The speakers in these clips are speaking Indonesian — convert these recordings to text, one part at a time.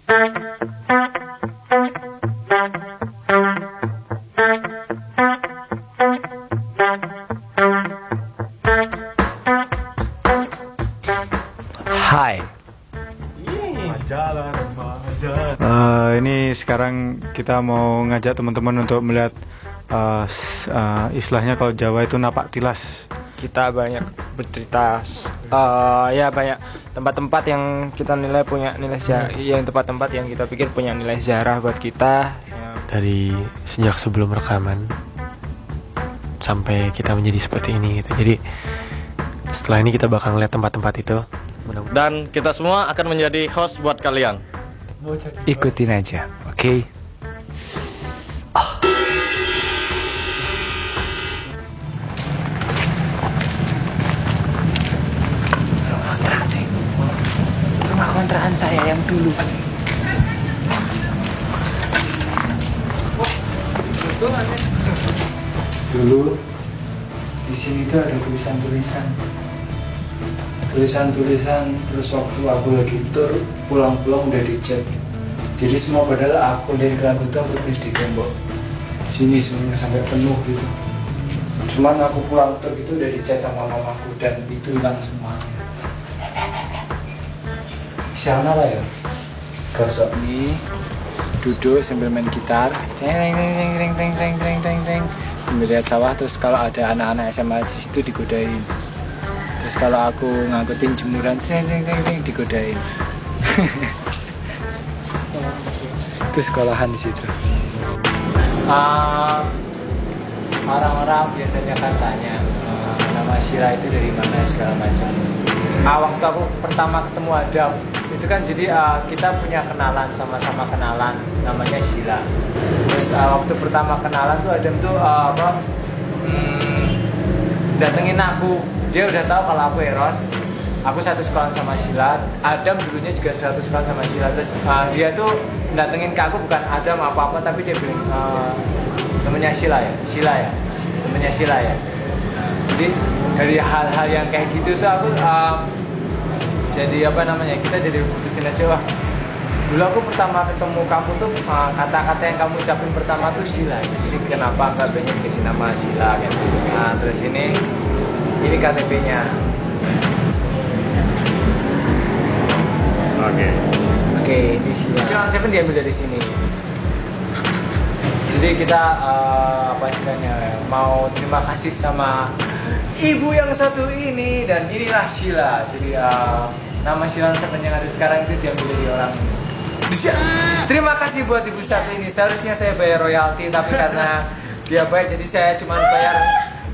Hai. Ini sekarang kita mau ngajak teman-teman untuk melihat istilahnya kalau Jawa itu napak tilas. Kita banyak bercerita, ya banyak tempat-tempat yang kita nilai punya nilai sejarah, yang tempat-tempat yang kita pikir punya nilai sejarah buat kita. Dari sejak sebelum rekaman sampai kita menjadi seperti ini gitu. Jadi setelah ini kita bakal ngeliat tempat-tempat itu. Dan kita semua akan menjadi host buat kalian. Ikutin aja, oke? Rumah kontrakan saya yang dulu. Dulu di sini tuh ada tulisan, terus waktu aku lagi tur pulang-pulang udah dicat. Jadi semua padahal aku dari Kerabu tuh aku tulis di tembok sini semuanya sampai penuh gitu. Cuman aku pulang tur gitu udah dicat sama mamaku dan itu hilang semuanya. Siapa lah ya? Gosok nih, duduk sambil main gitar, sambil lihat sawah. Terus kalau ada anak-anak SMA di situ digodain. Terus kalau aku ngangkutin jemuran, digodain. Terus sekolahan di situ. Orang-orang biasanya kan tanya nama Sheila itu dari mana segala macam. Waktu aku pertama ketemu Adam itu kan jadi kita punya kenalan, sama-sama kenalan, namanya Sheila. Terus waktu pertama kenalan tuh Adam tuh datengin aku. Dia udah tahu kalau aku Eros. Aku satu sekolah sama Sheila. Adam dulunya juga satu sekolah sama Sheila. Terus dia tuh datengin ke aku bukan Adam apa-apa, tapi dia bilang namanya Sheila ya, namanya Sheila ya. Jadi dari hal-hal yang kayak gitu tuh aku jadi kita jadi putusin aja. Wah, dulu aku pertama ketemu kamu tuh kata-kata yang kamu ucapin pertama tuh Sheila. Jadi kenapa nggak banyak kasih nama Sheila gitu. Nah terus ini KTP-nya. Oke, ini Sheila. Cuma saya diambil dari sini. Jadi kita mau terima kasih sama ibu yang satu ini, dan inilah Sheila. Jadi nama Sheila yang ada sekarang itu diambil dari orang ini. Terima kasih buat ibu satu ini. Seharusnya saya bayar royalti, tapi karena dia bayar, jadi saya cuma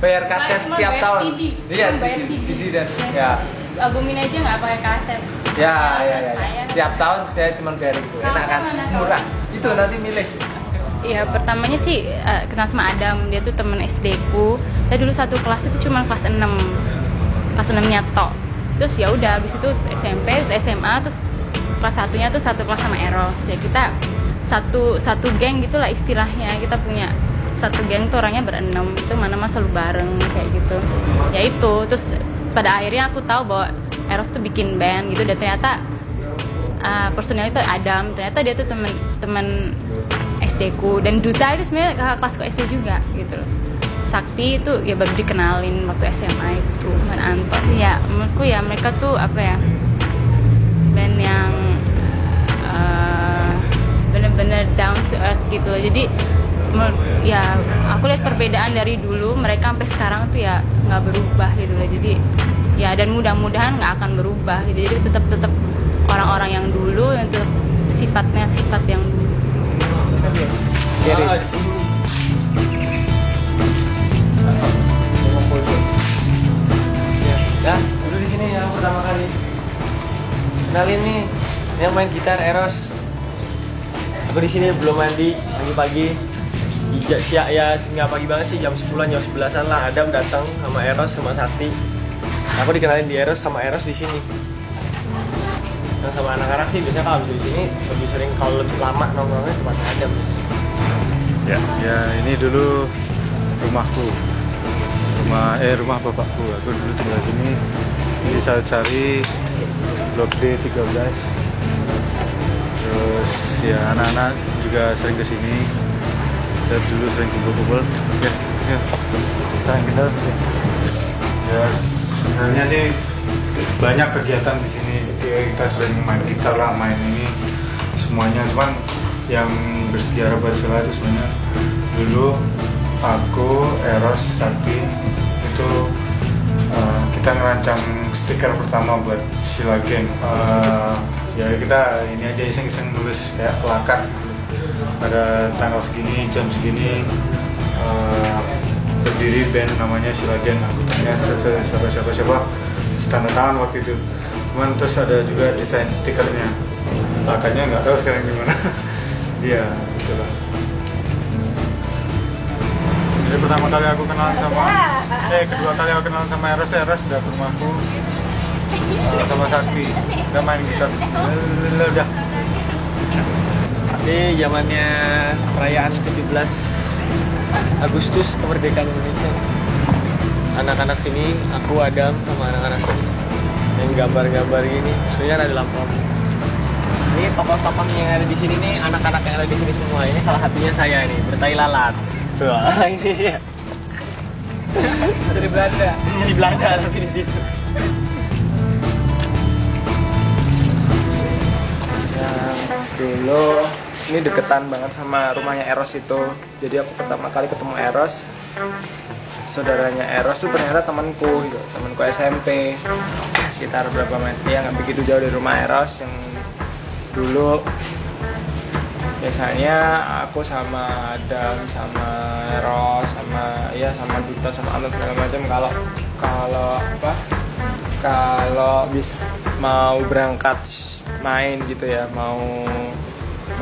bayar kaset tiap tahun. Iya, CD dan ya. Album ini aja nggak pakai kaset. Ya. Tiap tahun saya cuma bayar itu. Enak kan? Murah. Itu nanti milik. Iya, pertamanya sih kenal sama Adam. Dia tuh temen SD ku. Saya dulu satu kelas itu cuma kelas 6. Kelas 6-nya tok. Terus ya udah habis itu SMP, terus SMA, terus kelas 1-nya tuh satu kelas sama Eros. Ya kita satu geng gitulah istilahnya. Kita punya satu geng tuh orangnya berenam. Itu mana-mana selalu bareng kayak gitu. Ya itu, terus pada akhirnya aku tahu bahwa Eros tuh bikin band gitu, dan ternyata personel itu Adam. Ternyata dia tuh teman SD ku, dan Duta itu sebenarnya kakak kelasku SD juga gitu loh. Sakti itu ya baru dikenalin waktu SMA itu, sama Anton. Ya menurutku ya mereka tuh band yang bener-bener down to earth gitu loh. Jadi ya aku lihat perbedaan dari dulu mereka sampai sekarang tuh ya nggak berubah gitu loh. Jadi ya, dan mudah-mudahan nggak akan berubah gitu. Jadi tetap orang-orang yang dulu, yang tetap sifat yang dulu. Jadi ya dulu di sini yang pertama kali kenalin nih yang main gitar Eros. Aku di sini belum mandi pagi-pagi. Ya nggak pagi banget sih, jam 10-an, jam 11-an lah. Adam datang sama Eros sama Sakti. Aku dikenalin di Eros sama Eros di sini. Nah sama anak-anak sih biasanya kalau di sini lebih sering, kalau lebih lama nongkrongnya cuma Adam. Ya ini dulu rumahku, rumah bapakku. Aku dulu tinggal sini. Ini saya cari Blok D 13. Terus ya anak-anak juga sering kesini. Kita dulu sering kumpul-kumpul. Ya, sekarang kita ya sebenarnya sih banyak kegiatan di sini. Ya, kita sering main gitar lah, main ini semuanya. Cuman yang bersejarah buat Sila itu sebenarnya dulu aku, Eros, Sakti itu kita ngerancang stiker pertama buat Sila Gang. Ya kita ini aja iseng-iseng nulis kayak plakat pada tanggal segini, jam segini, berdiri band namanya Sila Gang. Aku tanya siapa tanda tangan waktu itu. Cuman terus ada juga desain stikernya, plakatnya nggak tahu sekarang gimana. Iya, itulah. Jadi pertama kali aku kenalan sama, kedua kali aku kenalan sama Eros udah ke rumahku sama Sakti, udah main gitar, udah. Ini zamannya perayaan 17 Agustus kemerdekaan Indonesia. Anak-anak sini, aku Adam sama anak-anak sini yang gambar-gambar gini, sebenarnya ada lampu. Ini tokoh-tokoh yang ada di sini nih, anak-anak yang ada di sini semua. Ini salah satunya saya nih, bertai lalat. Tuh, ini dia. Dari Belanda. Dari Belanda tapi di situ. Dulu ini deketan banget sama rumahnya Eros itu. Jadi aku pertama kali ketemu Eros, saudaranya Eros itu ternyata temanku gitu, temanku SMP. Sekitar berapa meter ya, nggak begitu jauh dari rumah Eros. Yang dulu biasanya aku sama Adam, sama Eros, sama Duta, sama Anton segala macam kalau bisa mau berangkat main gitu ya, mau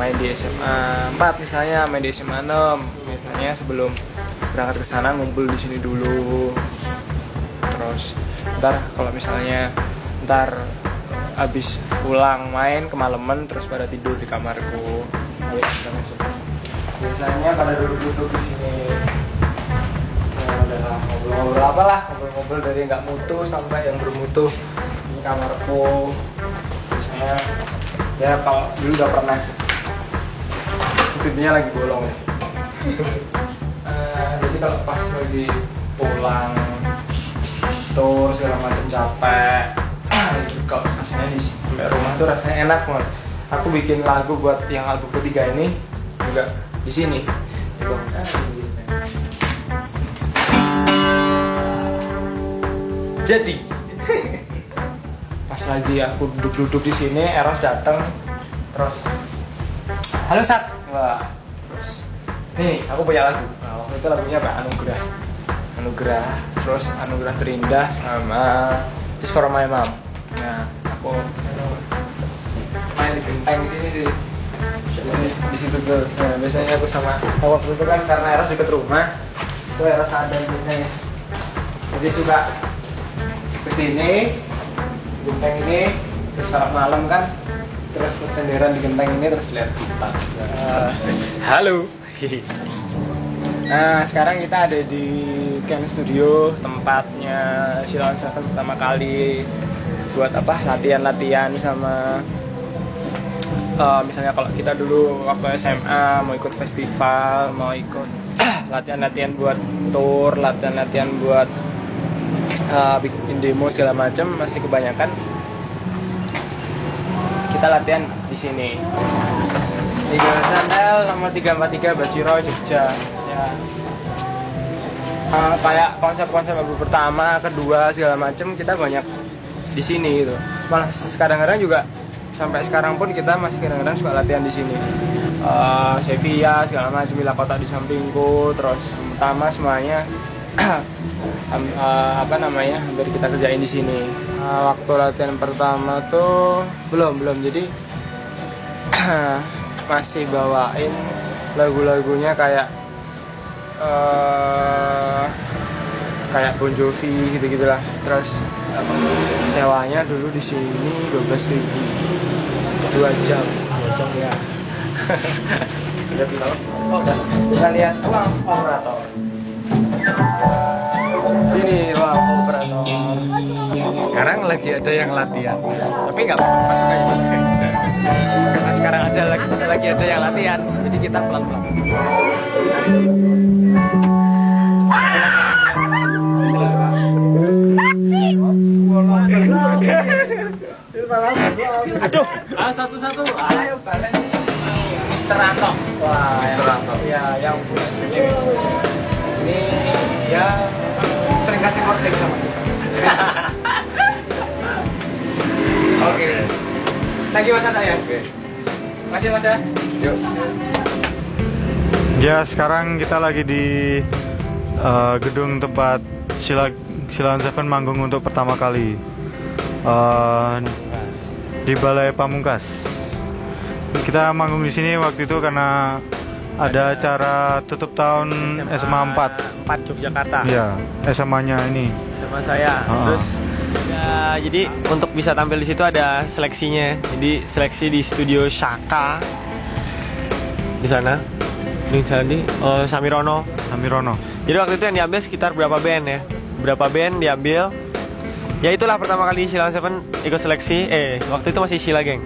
main di SMA 4 misalnya, main di SMA 6 misalnya, sebelum berangkat ke sana ngumpul di sini dulu. Terus ntar kalau misalnya habis pulang main kemalaman terus pada tidur di kamarku. Biasanya pada duduk-duduk di sini. Ya udah ngobrol-ngobrol apalah, ngobrol-ngobrol dari nggak mutu sampai yang bermutu di kamarku. Biasanya ya kalau dulu udah pernah pintunya lagi bolong ya. Jadi kalau pas lagi pulang tur segala macam capek, kalau rasanya di sampai rumah tuh rasanya enak banget. Aku bikin lagu buat yang album ketiga ini juga di sini. Jadi pas lagi aku duduk-duduk di sini, Eros datang, terus halo Sat, wah, terus nih aku punya lagu. Nah, waktu itu lagunya apa? Anugerah, terus Anugerah Terindah sama This For My Mom. Nah, aku main di genteng di sini sih. Jadi di situ tuh. Nah, biasanya aku sama waktu itu kan karena Eros dekat rumah, tuh Eros ada biasanya. Jadi suka kesini genteng ini, terus kalau malam kan terus bersenderan di genteng ini terus lihat kita. Halo. Nah, sekarang kita ada di Camp Studio, tempatnya Silon Seven pertama kali buat latihan-latihan sama misalnya kalau kita dulu waktu SMA mau ikut festival, mau ikut latihan-latihan buat tour, latihan-latihan buat bikin demo segala macam, masih kebanyakan kita latihan di sini. Di Sandal nomor 343 Bajiro Jogja. Ya. Kayak konsep-konsep album pertama, kedua segala macam kita banyak di sini gitu. Malah kadang-kadang juga sampai sekarang pun kita masih kadang-kadang suka latihan di sini. Sevilla segala macam, Bila Kota di sampingku, terus pertama semuanya hampir kita kerjain di sini. Waktu latihan pertama tuh belum jadi masih bawain lagu-lagunya kayak Bon Jovi gitu-gitulah. Terus sewanya dulu di sini 12.000 2 jam ya. Kita lihat ruang operator. Sini ruang operator. Sekarang lagi ada yang latihan, tapi nggak apa-apa, masuk aja. Karena sekarang ada lagi ada yang latihan, jadi kita pelan-pelan. Aduh, satu-satu. Ayo balik. Mister Anto. Wah, Mister Anto. Ya, yang punya studio. Ini ya sering kasih kontak sama kita. Oke. Thank you Mas Anto ya. Oke. Makasih Mas ya. Yuk. Ya, sekarang kita lagi di gedung tempat Silon Seven manggung untuk pertama kali. Di Balai Pamungkas. Kita manggung di sini waktu itu karena ada acara tutup tahun SMA 4 Yogyakarta. Iya, SMA-nya ini. Sama saya. Terus ya, jadi untuk bisa tampil di situ ada seleksinya. Jadi seleksi di studio Shaka. Di sana. Di Samirono. Jadi waktu itu yang diambil sekitar berapa band ya? Berapa band diambil? Ya itulah pertama kali Silon Seven ikut seleksi. Waktu itu masih Sheila Gang.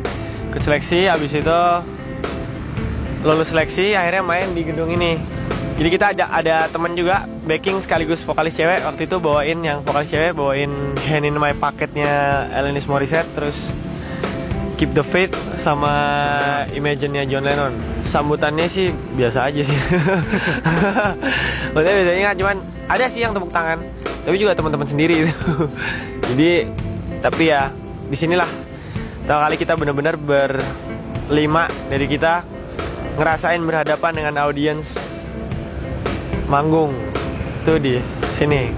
Ikut seleksi, habis itu lulus seleksi, akhirnya main di gedung ini. Jadi kita ada teman juga backing sekaligus vokalis cewek. Waktu itu bawain yang vokalis cewek bawain Hand in My Pocket-nya Alanis Morissette, terus Keep the Faith sama Imagine-nya John Lennon. Sambutannya sih biasa aja sih. Maksudnya biasanya cuman ada sih yang tepuk tangan, tapi juga teman-teman sendiri gitu. Jadi tapi ya disinilah pertama kali kita benar-benar berlima dari kita ngerasain berhadapan dengan audiens manggung tuh di sini,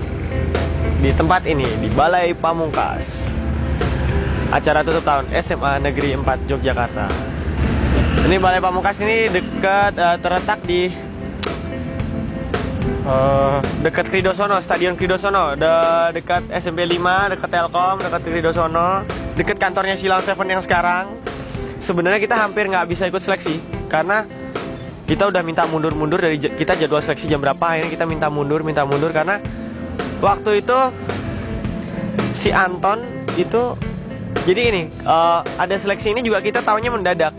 di tempat ini, di Balai Pamungkas, acara tutup tahun SMA Negeri 4 Yogyakarta. Ini Balai Pamungkas ini terletak di dekat Kridosono, Stadion Kridosono, dekat SMP 5, dekat Telkom, dekat Kridosono, dekat kantornya Silon Seven yang sekarang. Sebenarnya kita hampir nggak bisa ikut seleksi karena kita udah minta mundur dari kita jadwal seleksi jam berapa, akhirnya kita minta mundur karena waktu itu si Anton itu jadi ini ada seleksi ini juga kita taunya mendadak.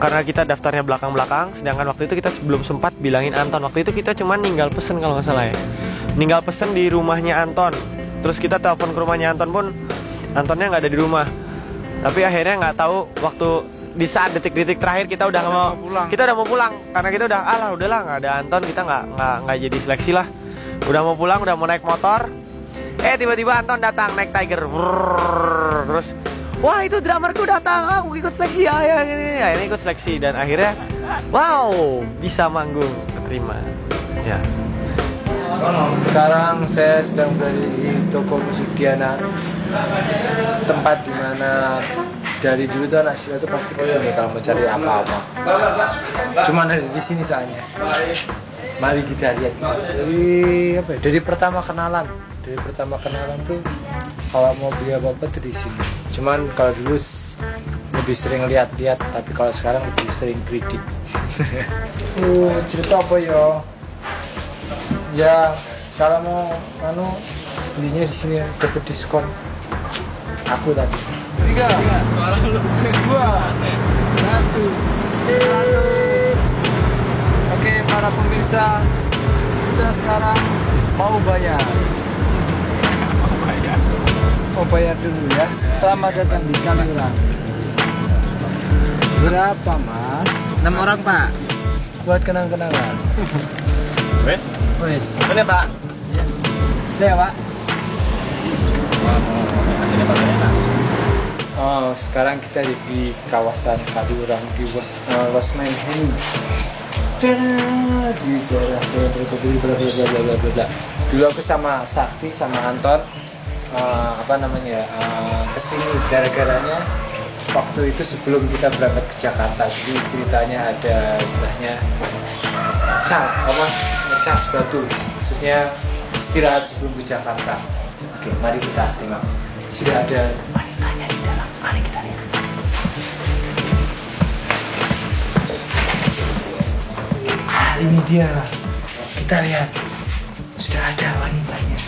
Karena kita daftarnya belakang-belakang, sedangkan waktu itu kita belum sempat bilangin Anton. Waktu itu kita cuma ninggal pesen kalau nggak salah ya. Ninggal pesen di rumahnya Anton. Terus kita telepon ke rumahnya Anton pun, Antonnya nggak ada di rumah. Tapi akhirnya nggak tahu waktu di saat detik-detik terakhir kita udah mau pulang. Karena kita udahlah nggak ada Anton, kita nggak jadi seleksi lah. Udah mau pulang, udah mau naik motor. Tiba-tiba Anton datang naik Tiger. Terus wah itu drummerku datang, aku ikut seleksi ya ini. Akhirnya ikut seleksi dan akhirnya wow bisa manggung, keterima. Ya. Sekarang saya sedang berada di toko musik Diana, tempat dimana dari dulu tuh anak Sheila tuh pasti kesini kalau mau cari apa-apa. Cuman ada di sini soalnya. Mari kita lihat dari pertama kenalan. Dari pertama kenalan tuh kalau mau beli apa-apa tuh di sini. Cuman kalau dulu lebih sering lihat-lihat, tapi kalau sekarang lebih sering kritik. Cerita apa ya? Ya kalau mau belinya di sini dapat diskon. Aku tadi. 3, 2, 1. Oke para pemirsa, kita sekarang mau bayar. Oh bayar dulu ya. Selamat datang di Kaliurang. Berapa mas? 6 orang pak. Buat kenang-kenangan. Wes? Boleh pak? Saya pak. Oh sekarang kita di kawasan Kaliurang di Losmen ini. Di daerah bla. Dulu aku sama Sakti sama Anton kesini gara-garanya waktu itu sebelum kita berangkat ke Jakarta. Jadi ceritanya ada istilahnya ngecas batu, maksudnya istirahat sebelum ke Jakarta. Oke, mari kita simak. Sudah ada wanitanya di dalam, mari kita lihat. Ini dia, kita lihat. Sudah ada wanitanya.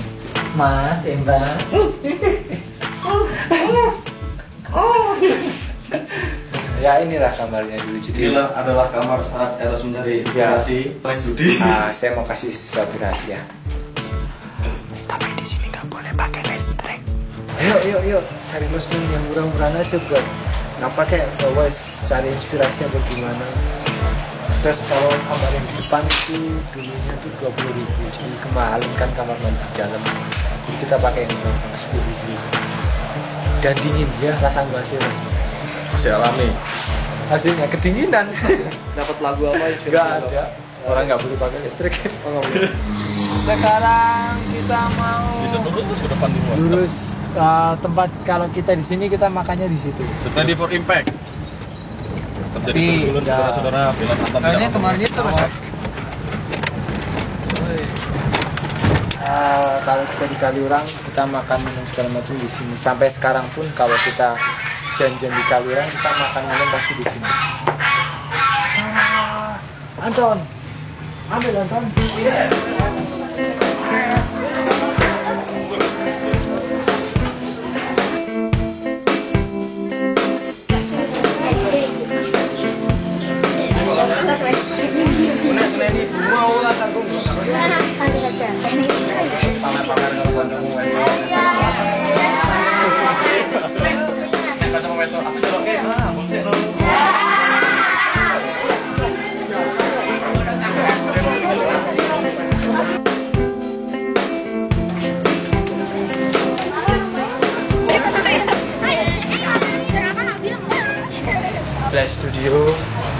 Mas, Mbak. Ya inilah kamarnya dulu. Jadi Inilah adalah kamar saat Eros mencari inspirasi. Studi. saya mau kasih sesuatu rahasia. Tapi di sini nggak boleh pakai listrik. Yuk, cari muslim yang murah-murahan aja buat. Nggak pakai wes cari inspirasi apa gimana. Terus kalau kamar yang di depan itu dulunya tuh 20.000, jadi kemahalan kan kamar mandi di dalam. Jadi kita pakai ini 10.000. Dan dingin ya, rasa basir. Masih alami. Hasilnya kedinginan. Dapat lagu apa ya? Enggak ada. Orang nggak boleh pakai listrik. Sekarang kita mau Bisa lurus terus ke depan di luar. lurus tempat kalau kita di sini kita makannya di situ. Ready for impact. Terjadi Tapi, turbulensi enggak. saudara-saudara bila mantan Kayaknya tidak kemarin itu mas. Kalau kita di Kaliurang kita makan minum segala macam di sini. Sampai sekarang pun kalau kita janjian di Kaliurang kita makan minum pasti di sini. Anton, ambil Anton. Play Studio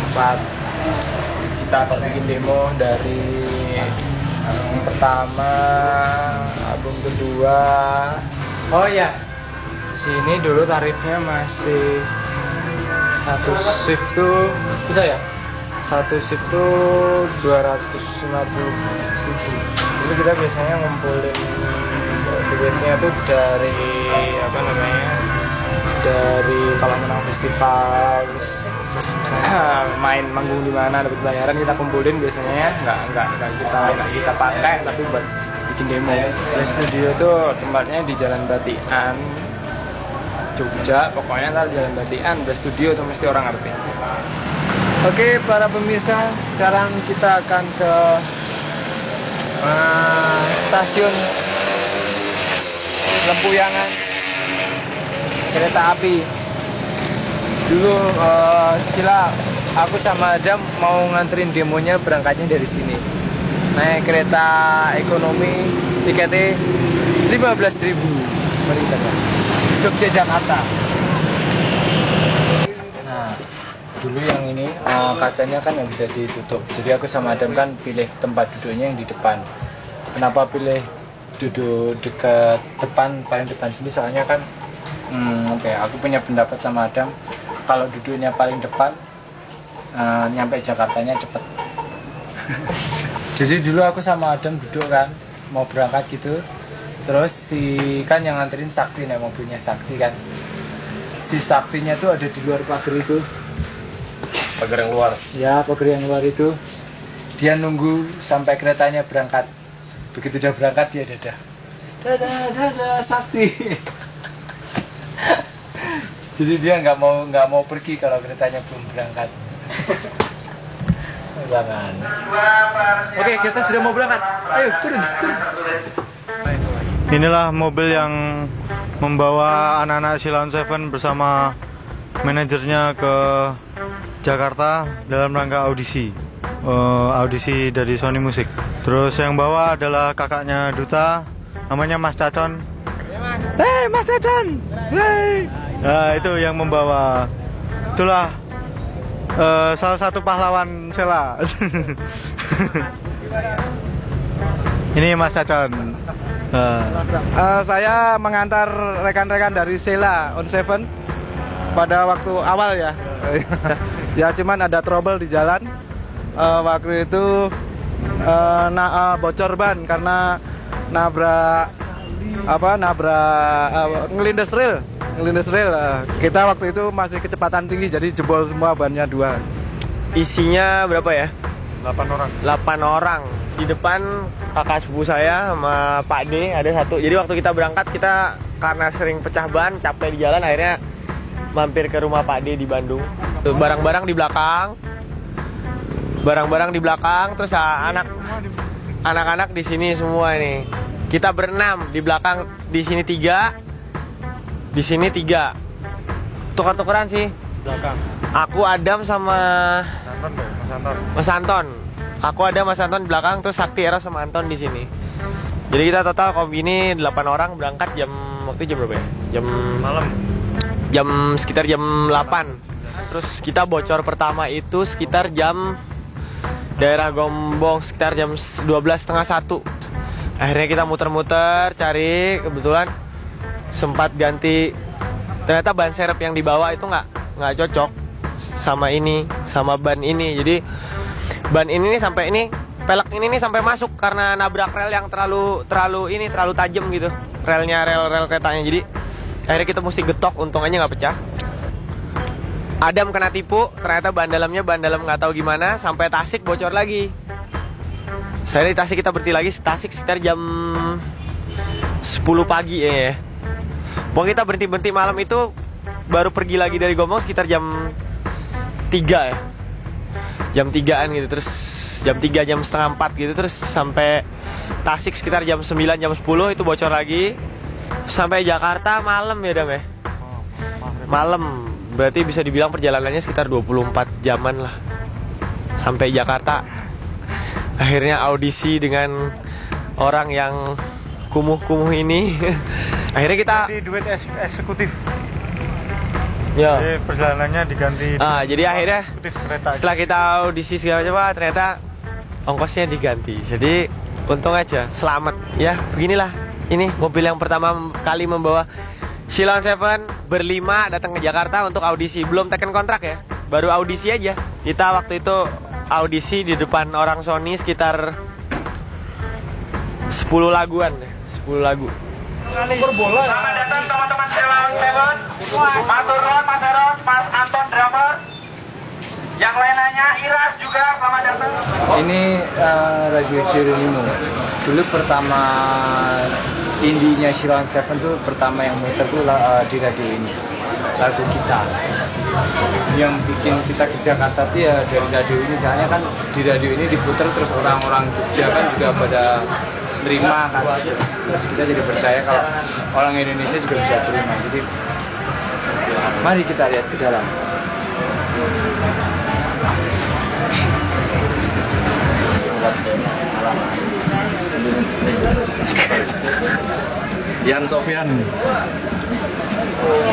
tempat kita akan bikin demo dari album pertama, album kedua. Oh ya, sini dulu tarifnya masih satu shift tuh bisa ya? Satu shift tuh 250.000. Dulu kita biasanya ngumpulin duitnya tuh dari apa namanya? Dari kalau menang festival terus main manggung di mana dapat bayaran kita kumpulin biasanya nggak kita pakai tapi buat bikin demo. Play Studio itu tempatnya di Jalan Batian Jogja, pokoknya ntar Jalan Batian Play Studio itu mesti orang ngerti. Oke para pemirsa, sekarang kita akan ke stasiun Lempuyangan kereta api. Dulu gila, aku sama Adam mau nganterin demonya berangkatnya dari sini. Naik kereta ekonomi, tiketnya 15.000 per Jogja Jakarta. Nah, dulu yang ini kacanya kan nggak bisa ditutup. Jadi aku sama Adam kan pilih tempat duduknya yang di depan. Kenapa pilih duduk dekat depan, paling depan sini? Soalnya kan oke, aku punya pendapat sama Adam, kalau duduknya paling depan nyampe Jakartanya cepet. Jadi dulu aku sama Adam duduk kan, mau berangkat gitu. Terus si kan yang nganterin Sakti, nih mobilnya Sakti kan. Si Saktinya tuh ada di luar pagar itu. pagar yang luar. Ya, pagar yang luar itu. Dia nunggu sampai keretanya berangkat. Begitu dia berangkat dia dadah. Dadah Sakti. Jadi dia nggak mau pergi kalau keretanya belum berangkat. Jangan. Oke, kita sudah mau berangkat. Ayo turun. Inilah mobil yang membawa anak-anak Silon Seven bersama manajernya ke Jakarta dalam rangka audisi. Audisi dari Sony Music. Terus yang bawa adalah kakaknya Duta, namanya Mas Cacon. Hei Mas Cacon, hei. Nah itu yang membawa. Itulah salah satu pahlawan Sela. Ini Mas Cacon. Saya mengantar rekan-rekan dari Sela on Seven pada waktu awal ya. Ya cuman ada trouble di jalan. Waktu itu bocor ban karena nabrak ngelindes rel. Kita waktu itu masih kecepatan tinggi jadi jebol semua bannya 2. Isinya berapa ya? 8 orang. 8 orang. Di depan kakak sepupu saya sama Pak D ada 1. Jadi waktu kita berangkat kita karena sering pecah ban, capek di jalan, akhirnya mampir ke rumah Pak D di Bandung. Tuh, barang-barang di belakang. Barang-barang di belakang, terus anak-anak di sini semua nih. Kita berenam di belakang, di sini 3, di sini 3. Tukar-tukeran sih. Belakang. Aku Adam sama Mas Anton. Aku ada Mas Anton di belakang, terus Sakti, Eros sama Anton di sini. Jadi kita total kombi ini 8 orang berangkat jam berapa ya? Sekitar jam 8. Terus kita bocor pertama itu sekitar jam daerah Gombong sekitar jam 12:30, 1. Akhirnya kita muter-muter cari, kebetulan sempat ganti. Ternyata ban serep yang dibawa itu nggak cocok sama ban ini. Jadi ban ini sampai ini pelek ini sampai masuk karena nabrak rel yang terlalu tajam gitu. Rel keretanya. Jadi akhirnya kita mesti getok, untung aja nggak pecah. Adam kena tipu, ternyata ban dalam nggak tahu gimana, sampai Tasik bocor lagi. Saya di Tasik kita berhenti lagi, Tasik sekitar jam 10 pagi ya. Mau kita berhenti malam itu baru pergi lagi dari Gombong sekitar jam 3 ya. Jam 3-an gitu, terus jam 3, jam setengah 4 gitu, terus sampai Tasik sekitar jam 9, jam 10 itu bocor lagi. Sampai Jakarta malam ya Dam ya. Malam. Berarti bisa dibilang perjalanannya sekitar 24 jaman lah sampai Jakarta. Akhirnya audisi dengan orang yang kumuh-kumuh ini. Akhirnya kita duet eksekutif. Ya. Jadi perjalanannya diganti. Jadi akhirnya kereta. Setelah kita audisi segala macam, ternyata ongkosnya diganti. Jadi untung aja, selamat. Ya, beginilah. Ini mobil yang pertama kali membawa Shilon Seven berlima datang ke Jakarta untuk audisi. Belum teken kontrak ya, baru audisi aja. Kita waktu itu audisi di depan orang Sony sekitar 10 laguan, 10 lagu. Selamat datang teman-teman Shilon Seven, Mas Turun, Mas Eros, Mas Anton drummer. Yang lainnya Iras juga selamat datang. Ini Radio Jeronimo. Dulu pertama indinya Shilon Seven tuh pertama yang muter tuh di radio ini. Lagu kita. Yang bikin kita ke Jakarta tuh ya dari radio ini. Soalnya kan di radio ini diputer terus orang-orang Jogja kan juga pada terima kan. Terus kita jadi percaya kalau orang Indonesia juga bisa terima. Jadi mari kita lihat ke dalam. Yan Sofyan.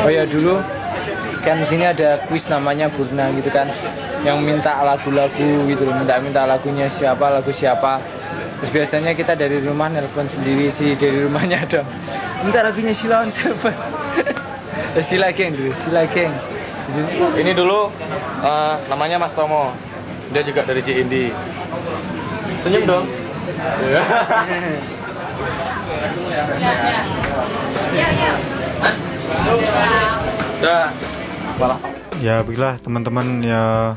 Oh ya, dulu kan di sini ada kuis namanya Burna gitu kan, yang minta lagu-lagu gitu loh, minta lagunya siapa, lagu siapa. Terus biasanya kita dari rumah nelpon sendiri sih, dari rumahnya ada minta lagunya Shilon Seven. Sila Geng dulu, Sila Geng. Ini dulu namanya Mas Tomo. Dia juga dari Cindi. Senyum dong. Ya begitulah teman-teman, ya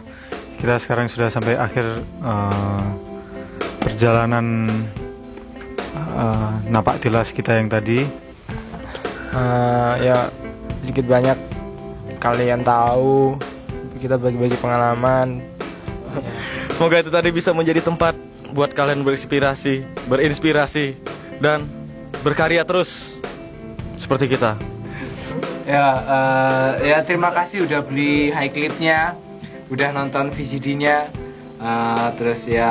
kita sekarang sudah sampai akhir perjalanan napak tilas kita yang tadi. Ya sedikit banyak kalian tahu, kita bagi-bagi pengalaman. Semoga itu tadi bisa menjadi tempat buat kalian berinspirasi dan berkarya terus seperti kita. Ya terima kasih udah beli high clipnya, udah nonton VCD-nya. Terus ya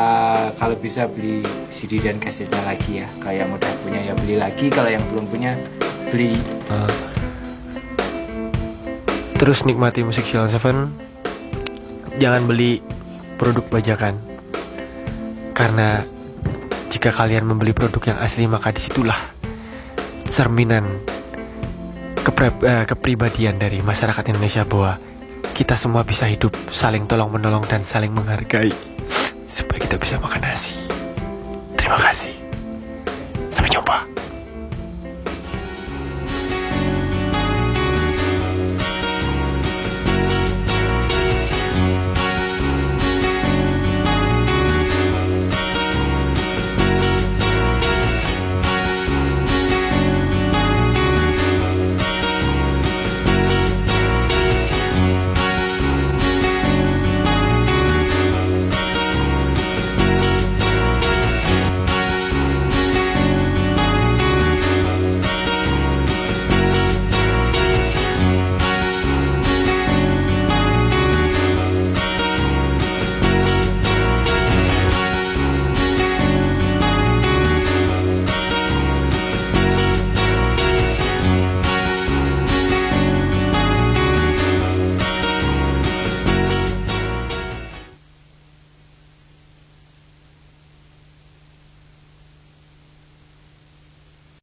kalau bisa beli CD dan kasetnya lagi ya. Kalau yang udah punya ya beli lagi, kalau yang belum punya beli. Terus nikmati musik Shilon Seven. Jangan beli produk bajakan. Karena jika kalian membeli produk yang asli, maka disitulah cerminan kepribadian dari masyarakat Indonesia bahwa kita semua bisa hidup saling tolong-menolong dan saling menghargai supaya kita bisa makan nasi. Terima kasih. Sampai jumpa.